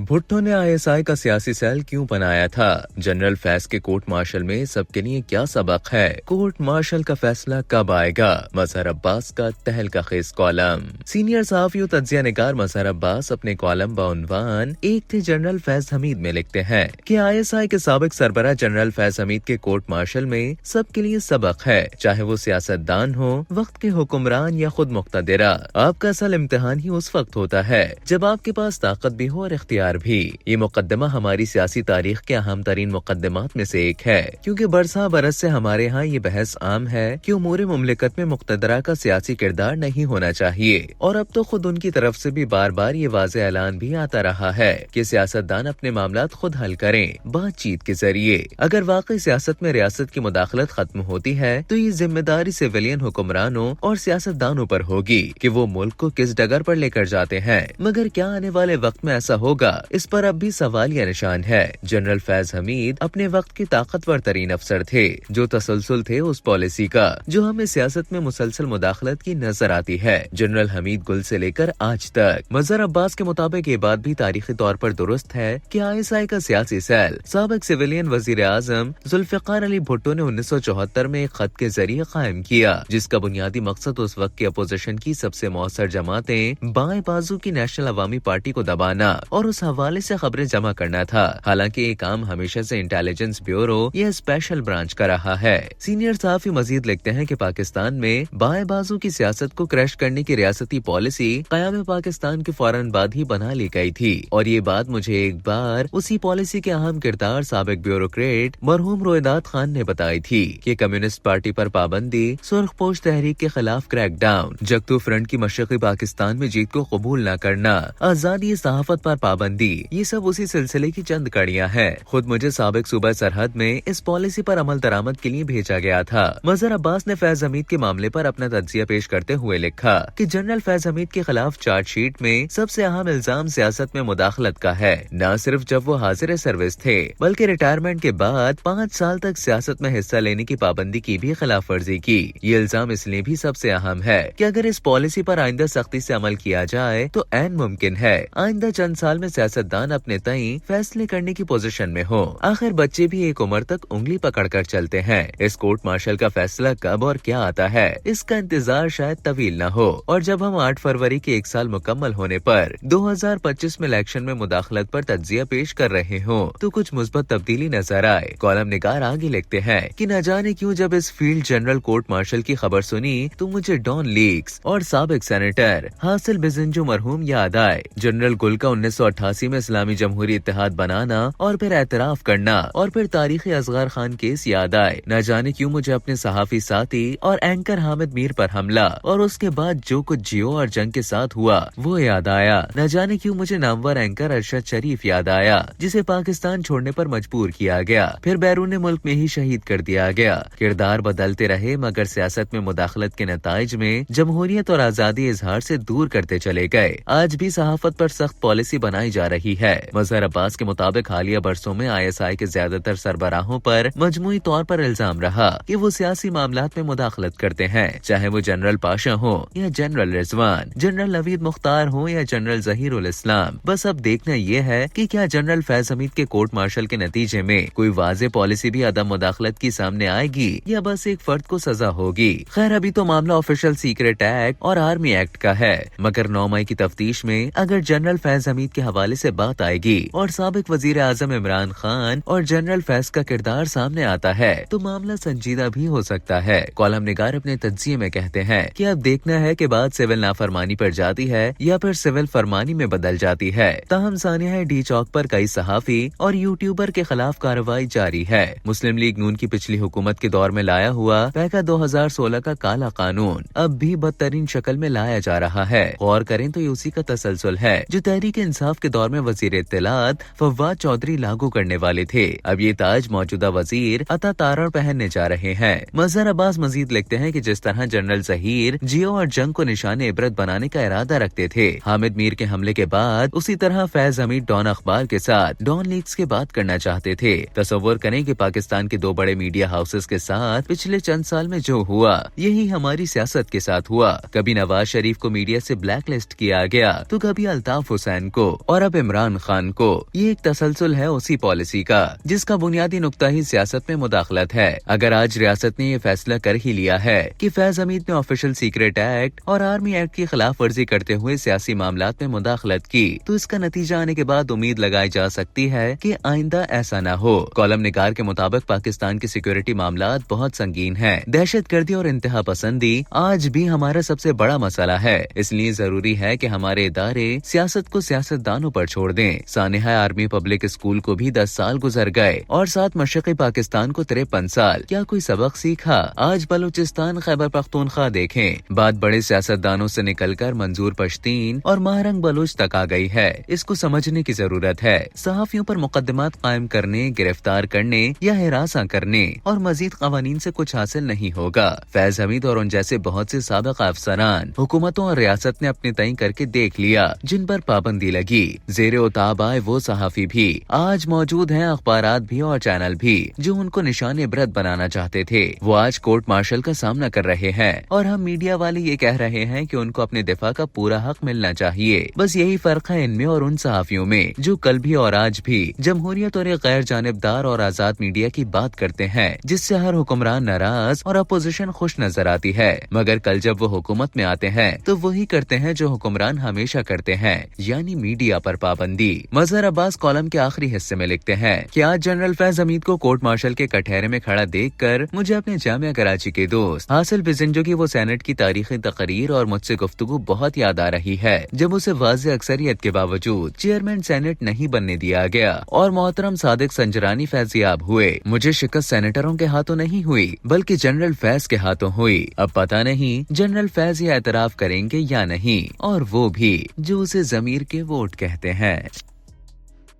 भुट्टो ने आईएसआई का सियासी सेल क्यों बनाया था? जनरल फैज के कोर्ट मार्शल में सबके लिए क्या सबक है? कोर्ट मार्शल का फैसला कब आएगा? मजहर अब्बास का तहलका खेज कॉलम। सीनियर सहाफी तज्जिया निगार मजहर अब्बास अपने कॉलम बाउनवान एक थे जनरल फैज हमीद में लिखते हैं कि आईएसआई के साबिक सरबराह जनरल फैज हमीद के कोर्ट मार्शल में सबके लिए सबक है, चाहे वो सियासतदान हो, वक्त के हुक्मरान या खुद मुक्तदिरा। आपका असल इम्तिहान ही उस वक्त होता है जब आपके पास ताकत भी हो और इख्तियार भी। ये मुकदमा हमारी सियासी तारीख के अहम तरीन मुकदमात में से एक है, क्योंकि बरसा बरस से हमारे यहाँ ये बहस आम है कि उमूर मुमलिकत में मुक्तदरा का सियासी किरदार नहीं होना चाहिए। और अब तो खुद उनकी तरफ से भी बार बार ये वाज़ेह ऐलान भी आता रहा है कि सियासतदान अपने मामलात खुद हल करें बातचीत के जरिए। अगर वाकई सियासत में रियासत की मुदाखलत खत्म होती है तो ये जिम्मेदारी सिविलियन हुक्मरानों और सियासतदानों पर होगी कि वो मुल्क को किस डगर पर लेकर जाते हैं। मगर क्या आने वाले वक्त में ऐसा होगा? इस पर अब भी सवाल या निशान है। जनरल फैज हमीद अपने वक्त के ताकतवर तरीन अफसर थे, जो तसलसल थे उस पॉलिसी का जो हमें सियासत में मुसलसल मुदाखलत की नजर आती है। जनरल हमीद गुल से लेकर आज तक। मजहर अब्बास के मुताबिक ये बात भी तारीखी तौर पर दुरुस्त है कि आईएसआई का सियासी सेल साबिक सिविलियन वजीर आजम जुल्फिकार अली भुट्टो ने 1974 में एक खत के जरिए कायम किया, जिसका बुनियादी मकसद उस वक्त की अपोजिशन की सबसे मौसर जमातें बाएं बाजू की नेशनल अवामी पार्टी को दबाना और उस हवाले से खबरें जमा करना था। हालांकि ये काम हमेशा से इंटेलिजेंस ब्यूरो या स्पेशल ब्रांच का रहा है। सीनियर सहाफी मजीद लिखते हैं कि पाकिस्तान में बाएं बाजू की सियासत को क्रैश करने की रियासती पॉलिसी क़याम पाकिस्तान के फौरन बाद ही बना ली गई थी। और ये बात मुझे एक बार उसी पॉलिसी के अहम किरदार साबिक ब्यूरोक्रेट मरहूम रोहिदाद खान ने बताई थी कि कम्युनिस्ट पार्टी पर पाबंदी, सुर्खपोश तहरीक के खिलाफ क्रैकडाउन, जगतू फ्रंट की मशरक़ी पाकिस्तान में जीत को कबूल न करना, आजादी सहाफत पर पाबंदी, ये सब उसी सिलसिले की चंद कड़ियां हैं। खुद मुझे साबिक सूबा सरहद में इस पॉलिसी पर अमल दरामद के लिए भेजा गया था। मजहर अब्बास ने फैज हमीद के मामले पर अपना तज्जिया पेश करते हुए लिखा कि जनरल फैज हमीद के खिलाफ चार्जशीट में सबसे अहम इल्जाम सियासत में मुदाखलत का है। न सिर्फ जब वो हाजिर सर्विस थे, बल्कि रिटायरमेंट के बाद 5 साल तक सियासत में हिस्सा लेने की पाबंदी की भी खिलाफ वर्जी की। ये इल्जाम इसलिए भी सबसे अहम है कि अगर इस पॉलिसी पर आइंदा सख्ती से अमल किया जाए तो ऐन मुमकिन है आइंदा चंद साल में सियासतदान अपने तई फैसले करने की पोजीशन में हो। आखिर बच्चे भी एक उम्र तक उंगली पकड़कर चलते हैं। इस कोर्ट मार्शल का फैसला कब और क्या आता है, इसका इंतजार शायद तवील न हो। और जब हम 8 फरवरी के 1 साल मुकम्मल होने पर 2025 में इलेक्शन में मुदाखलत पर तज्जिया पेश कर रहे हो तो कुछ मुस्बत तब्दीली नजर आए। कॉलम निगार आगे लिखते हैं कि न जाने क्यों जब इस फील्ड जनरल कोर्ट मार्शल की खबर सुनी तो मुझे डॉन लीक्स और साबिक सेनेटर हासिल बिजंजो मरहूम याद आए। जनरल गुल का 1988 में इस्लामी जमहूरी इत्तेहाद बनाना और फिर एतराफ करना और फिर तारीखी असगर खान केस याद आए। न जाने क्यों मुझे अपने सहाफी साथी और एंकर हामिद मीर पर हमला और उसके बाद जो कुछ जियो और जंग के साथ हुआ वो याद आया। न जाने क्यों मुझे नामवर एंकर अरशद शरीफ याद आया, जिसे पाकिस्तान छोड़ने पर मजबूर किया गया, फिर बैरून मुल्क में ही शहीद कर दिया गया। किरदार बदलते रहे मगर सियासत में मुदाखलत के नताइज में जमहूरियत और आजादी इजहार से दूर करते चले गए। आज भी सहाफत पर सख्त पॉलिसी बनाई जा रही है। मजहर अब्बास के मुताबिक हालिया बरसों में आईएसआई के ज्यादातर सरबराहों पर मजमूई तौर पर इल्जाम रहा कि वो सियासी मामलात में मुदाखलत करते हैं, चाहे वो जनरल पाशा हो या जनरल रिजवान, जनरल नवीद मुख्तार हो या जनरल जहीरुल इस्लाम। बस अब देखना ये है कि क्या जनरल फैज हमीद के कोर्ट मार्शल के नतीजे में कोई वाज़ेह पॉलिसी भी अदम मुदाखलत की सामने आएगी या बस एक फर्द को सजा होगी। खैर अभी तो मामला ऑफिशियल सीक्रेट एक्ट और आर्मी एक्ट का है, मगर 9 मई की तफ्तीश में अगर जनरल फैज हमीद के हवाले से बात आएगी और साबिक वजीर आजम इमरान खान और जनरल फैज का किरदार सामने आता है तो मामला संजीदा भी हो सकता है। कॉलम निगार अपने तज्जिये में कहते हैं कि अब देखना है कि बात सिविल नाफरमानी पर जाती है या फिर सिविल फरमानी में बदल जाती है। ताहम सानिया डी चौक पर कई सहाफी और यूट्यूबर के खिलाफ कार्रवाई जारी है। मुस्लिम लीग नून की पिछली हुकूमत के दौर में लाया हुआ पैका 2016 का काला कानून अब भी बदतरीन शक्ल में लाया जा रहा है। गौर करें तो ये उसी का तसलसल है जो तहरीक इंसाफ के दौर में वजीर इत्तलात फवाद चौधरी लागू करने वाले थे। अब ये ताज मौजूदा वजीर अता तारड़ पहनने जा रहे हैं। मजहर अब्बास मजीद लिखते हैं कि जिस तरह जनरल जहीर जियो और जंग को निशाने इबरत बनाने का इरादा रखते थे हामिद मीर के हमले के बाद, उसी तरह फैज हमीद डॉन अखबार के साथ डॉन लीक्स की बात करना चाहते थे। तसव्वुर करें कि पाकिस्तान के 2 बड़े मीडिया हाउसेस के साथ पिछले चंद साल में जो हुआ यही हमारी सियासत के साथ हुआ। कभी नवाज शरीफ को मीडिया से ब्लैक लिस्ट किया गया तो कभी अल्ताफ हुसैन को, और अब अब इमरान खान को। ये एक तसलसल है उसी पॉलिसी का जिसका बुनियादी नुक्ता ही सियासत में मुदाखलत है। अगर आज रियासत ने ये फैसला कर ही लिया है कि फैज हमीद ने ऑफिशियल सीक्रेट एक्ट और आर्मी एक्ट की खिलाफ वर्जी करते हुए सियासी मामलात में मुदाखलत की, तो इसका नतीजा आने के बाद उम्मीद लगाई जा सकती है कि आइंदा ऐसा न हो। कॉलम निगार के मुताबिक पाकिस्तान की सिक्योरिटी मामलात बहुत संगीन है। दहशतगर्दी और इंतहा पसंदी आज भी हमारा सबसे बड़ा मसला है। इसलिए जरूरी है कि हमारे इदारे सियासत को सियासतदानों पर छोड़ दें। सानिहा आर्मी पब्लिक स्कूल को भी 10 साल गुजर गए और साथ मशरक़ी पाकिस्तान को 53 साल। क्या कोई सबक सीखा? आज बलूचिस्तान खैबर पख्तूनख्वा देखें, बात बड़े सियासतदानों से निकलकर मंजूर पश्तीन और महारंग बलूच तक आ गई है। इसको समझने की जरूरत है। सहाफियों पर मुकदमात कायम करने, गिरफ्तार करने या हिरासा करने और मजीद कवानीन से कुछ हासिल नहीं होगा। फैज हमीद और उन जैसे बहुत से साबिक अफसरान, हुकूमतों और रियासत ने अपने तय करके देख लिया जिन पर पाबंदी लगी। जेरे उताब आए वो सहाफी भी आज मौजूद हैं, अखबारात भी और चैनल भी जो उनको निशान इबरत बनाना चाहते थे, वो आज कोर्ट मार्शल का सामना कर रहे हैं और हम मीडिया वाले ये कह रहे हैं कि उनको अपने दिफा का पूरा हक मिलना चाहिए। बस यही फर्क है इनमें और उन सहाफियों में जो कल भी और आज भी जमहूरियत और एक गैर जानिबदार और आजाद मीडिया की बात करते हैं, जिससे हर हुक्मरान नाराज और अपोजिशन खुश नजर आती है। मगर कल जब वो हुकूमत में आते हैं तो वही करते हैं जो हुक्मरान हमेशा करते हैं, यानी मीडिया पर पाबंदी। मजहर अब्बास कॉलम के आखिरी हिस्से में लिखते हैं कि आज जनरल फैज हमीद को कोर्ट मार्शल के कटहरे में खड़ा देखकर मुझे अपने जामिया कराची के दोस्त हासिल बिजंजो की वो सेनेट की तारीखी तकरीर और मुझसे गुफ्तगू बहुत याद आ रही है, जब उसे वाज़ेह अक्सरियत के बावजूद चेयरमैन सेनेट नहीं बनने दिया गया और मोहतरम सादिक संजरानी फैजियाब हुए। मुझे शिकस्त सेनेटरों के हाथों नहीं हुई बल्कि जनरल फैज के हाथों हुई। अब पता नहीं जनरल फैज ये एतराफ करेंगे या नहीं, और वो भी जो उसे जमीर के वोट कहते हैं।